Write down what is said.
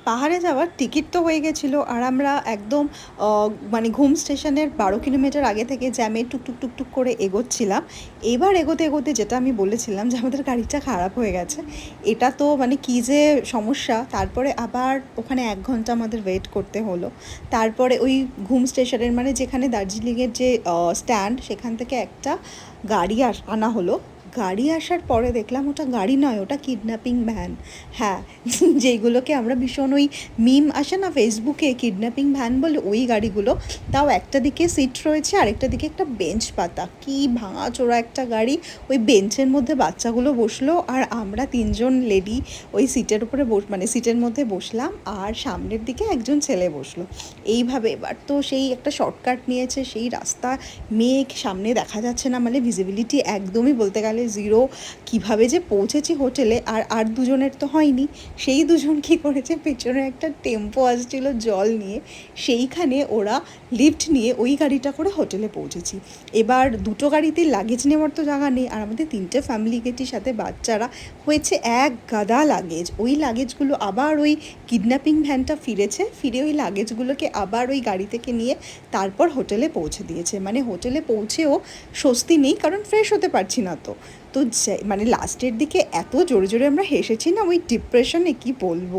পাহাড়ে যাওয়ার টিকিট তো হয়ে গেছিলো, আর আমরা একদম মানে ঘুম স্টেশনের 12 কিলোমিটার আগে থেকে জ্যামে টুকটুক টুকটুক করে এগোচ্ছিলাম। এবার এগোতে এগোতে যেটা আমি বলেছিলাম যে আমাদের গাড়িটা খারাপ হয়ে গেছে, এটা তো মানে কী যে সমস্যা। তারপরে আবার ওখানে 1 ঘন্টা আমাদের ওয়েট করতে হলো। তারপরে ওই ঘুম স্টেশনের মানে যেখানে দার্জিলিংয়ের যে স্ট্যান্ড, সেখান থেকে একটা গাড়ি আনা হলো। গাড়ি আসার পরে দেখলাম ওটা গাড়ি নয়, ওটা কিডন্যাপিং ভ্যান। হ্যাঁ, যেইগুলোকে আমরা ভীষণ ওই মিম আসে না ফেসবুকে, কিডন্যাপিং ভ্যান বলে, ওই গাড়িগুলো। তাও একটা দিকে সিট রয়েছে, আরেকটা দিকে একটা বেঞ্চ পাতা। কি ভাঙাচোরা একটা গাড়ি! ওই বেঞ্চের মধ্যে বাচ্চাগুলো বসলো, আর আমরা 3জন লেডি ওই সিটের উপরে মানে সিটের মধ্যে বসলাম, আর সামনের দিকে একজন ছেলে বসলো। এইভাবে এবার তো সেই একটা শর্টকাট নিয়েছে, সেই রাস্তা মেঘ, সামনে দেখা যাচ্ছে না, মানে ভিজিবিলিটি একদমই বলতে গেলে জিরো। কিভাবে যে পৌঁছেছি হোটেলে, আর দুজনের তো হয়নি। সেই দুজন কী করেছে, পেছনে একটা টেম্পো আসছিল জল নিয়ে, সেইখানে ওরা লিফট নিয়ে ওই গাড়িটা করে হোটেলে পৌঁছেছি। এবার দুটো গাড়িতে লাগেজ নেওয়ার তো জায়গা নেই, আর আমাদের 3টে ফ্যামিলি গেছি, সাথে বাচ্চারা, হয়েছে এক গাদা লাগেজ। ওই লাগেজগুলো আবার ওই কিডন্যাপিং ভ্যানটা ফিরে ওই লাগেজগুলোকে আবার ওই গাড়ি থেকে নিয়ে তারপর হোটেলে পৌঁছে দিয়েছে। মানে হোটেলে পৌঁছেও স্বস্তি নেই, কারণ ফ্রেশ হতে পারছি না। তো তো মানে লাস্টের দিকে এত জোরে জোরে আমরা হেসেছি না ওই ডিপ্রেশনে, কি বলবো।